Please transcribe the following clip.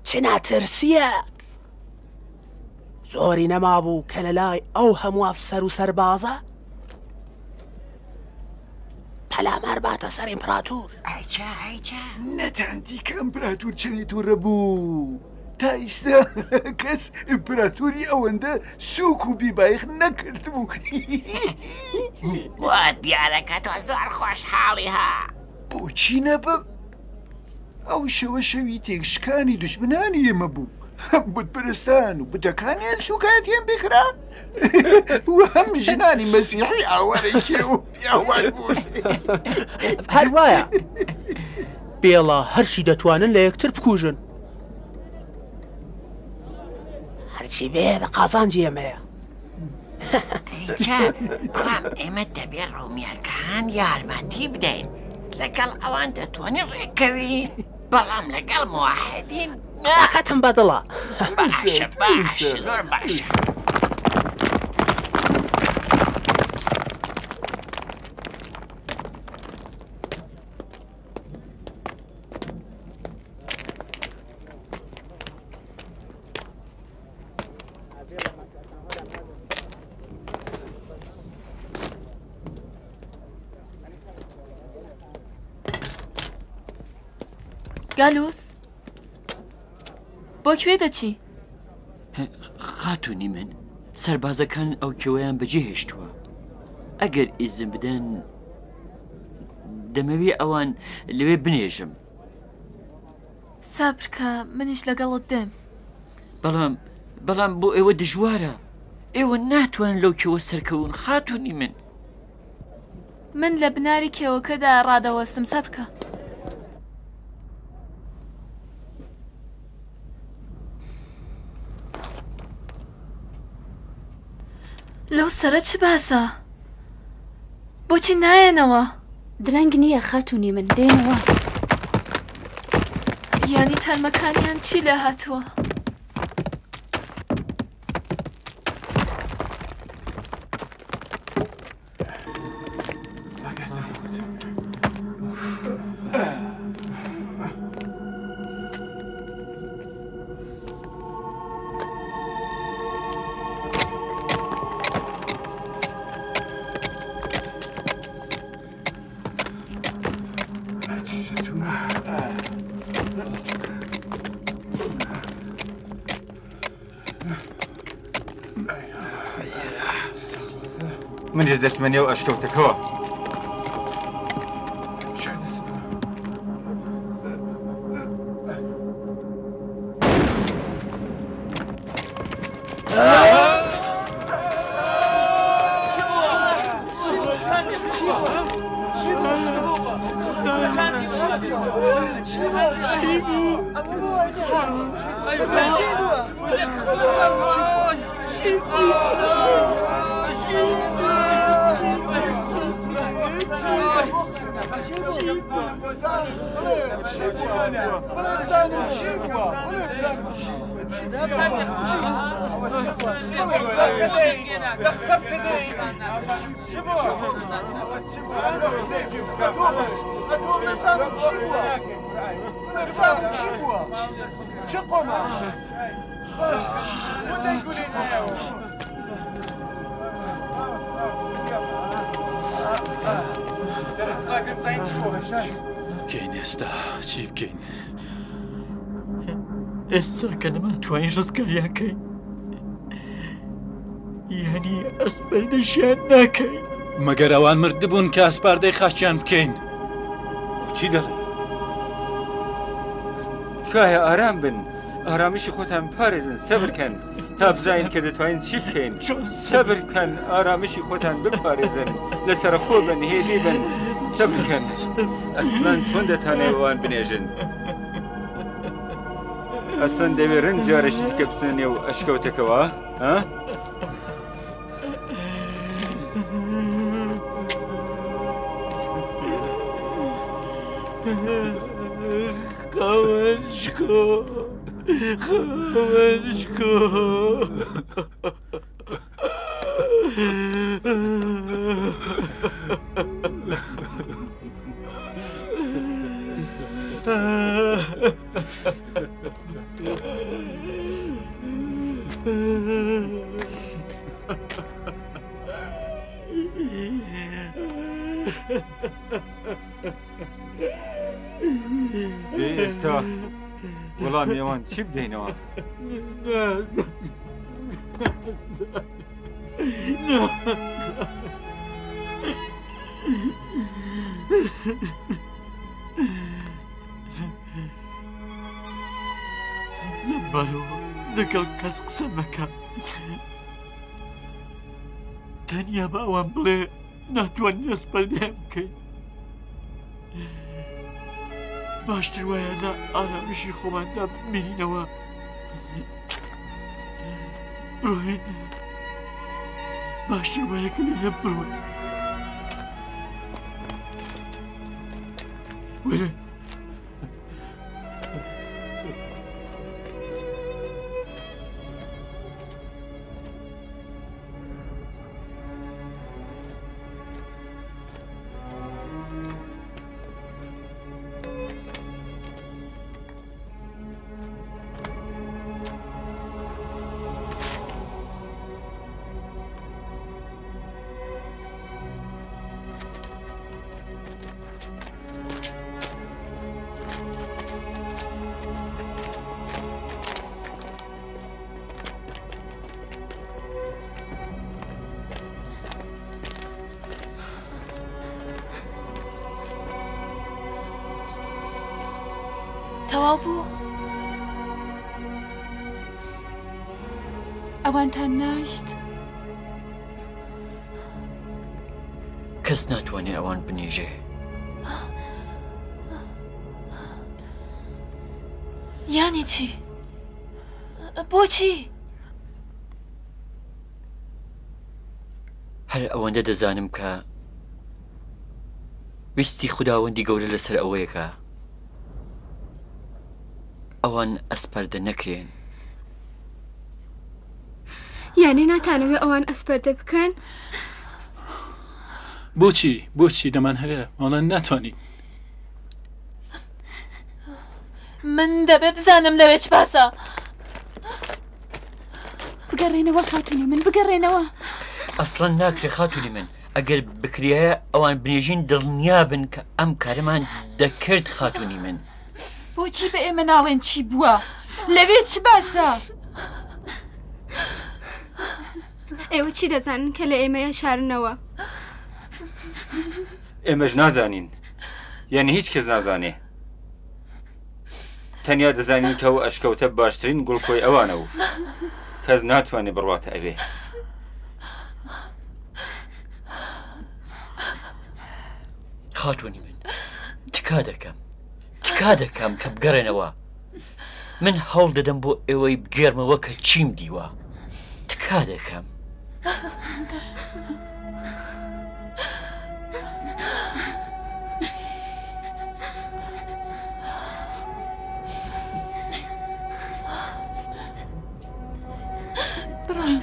چنا ترسیەک زۆری نەمابوو کە لە لای ئەو هەموو ئەفسەر و سەربازە پەلامار باتە سەر ئیمپراتور. ئایچە نەتاندی کە ئیمپراتور چەنی تووڕە بوو تا ئیستا کەس ئیمپراتوری ئەوەندە سووک و بیبایخ نەکرد بوو. وا دیارەکە تۆ زۆر خۆشحاڵی ها. بۆچی نەبە؟ ئەو شەوە شەوی تێکشکانی دوژمنانی ئێمە بوو. هەم بتپەرستان و بتەکانیان سوکاتیان بکرا و هەم ژنانی مەسیحی ئاوارێکی و پیاوان بوون. هەر وایە بێڵە هەرچی دەتوانن لە یەکتر بکوژن. هەرچی بێ بە قازانجی ئێمەیە. ئایچە بەڵام ئێمە دەبێت ڕۆمیەکان یارمەتی بدەین لەگەڵ ئەوان دەتوانین ڕێکەوین بەڵام لەگەڵ موحدین قسەکەتم بەدڵە. باشە زۆر باشە. گالوس بۆ کوێ دەچی؟ خاتوونی من سەربازەکان ئەو کێوەیان بەجێ هێشتووە ئەگەر ئیزم بدەن دەمەوێ ئەوان لەوێ بنێژم. سابرکە منیش لەگەڵت دێم. بەڵام بۆ ئێوە دژوارە ئێوە ناتوانن لەو کێوە سەرکەون خاتوونی من لە بناری کێوەکەدا ڕادەوەستم سابرکە. لەو سەرە چ باسە؟ بۆچی نایەنەوە؟ درەنگ نییە خاتوونی من دێنەوە. یانی تەرمەکانیان چی لە هاتووە؟ منیش دەچمە نێو ئەشکەوتەکەوە. بکەین ئێستا چی بکەین؟ ئێستا کە نەماتوانین ڕزگاریانکەین یعنی ئەسپەردەشیان ناکەین. مەگەر ئەوان مردبوون کە ئەسپاردەی خاچیان بکەین. چی دەڵێ؟ تکایە ئارام بن، ئارامیشی خۆتان پارێزن، سەبرکەن تا بزانین کە دەتوانین چی بکەین. سەبرکەن، ئارامیشی خۆتان بپارێزن، لەسەر خۆ بن، هێدی بن، سەبرکەن. ئەسڵان چۆن دەتانێت ئەوان بنێژن؟ ئەسڵان دەوێت ڕەنگ جارێکی دیکە بچنە نێو ئەشکەوتەکەوە؟ خەوەنجکۆ خەوەنجکۆ ئێستا وەڵامی ئەوان چی بدەینەوە؟ لەبەرەوە لەگەڵ کەس قسە مەکە، تەنیا بە ئەوان بڵێ ناتوانین ئەسپەردەیان بکەین. باشتر وایە لە ئارامشی خۆماندا بمێنینەوە. بڕۆین، باشتر وایە کە لێرە بڕۆین. وەرە. تەواو بوو؟ ئەوانتان ناشت؟ کەس ناتوانێت ئەوان بنیژێ. یانی چی؟ بۆچی؟ هەر ئەوەندە دەزانم کە ویستی خوداوەندی گەورە لەسەر ئەوەیەکە ئەوان ئەسپەردە نەکرێن. یانی ناتانەوێت ئەوان ئەسپەردە بکەن؟ بۆچی دەمان هەیە ئەوان ناتوانین. من دەبێ بزانم لەوێ چ باسە. بگەڕێنەوە خاتونی من، بگەڕێنەوە. ئەسڵەن ناکرێ خاتونی من. ئەگەر بکریایە ئەوان بنێژین دڵنیا بن کە ئەم کارەمان دەکرد خاتونی من. بۆچی بە ئێمە ناڵێن چی بووە؟ لەوێ چ باسە؟ ئێوە چی دەزانن کە لە ئێمەیە شارنەوە؟ ئێمەش نازانین، یعنی هیچ کەس نازانێ. تەنیا دەزانین کە ئەو ئەشکەوتە باشترین گوڵکۆی ئەوانە و کەس ناتوانێت بڕواتە ئەوێ. خاتونی من تکا دەکەم کە بگەڕێنەوە. من هەوڵ دەدەم بۆ ئێوەی بگێرمەوە کە چیم دیوە. تکا دەکەم. بڕۆین.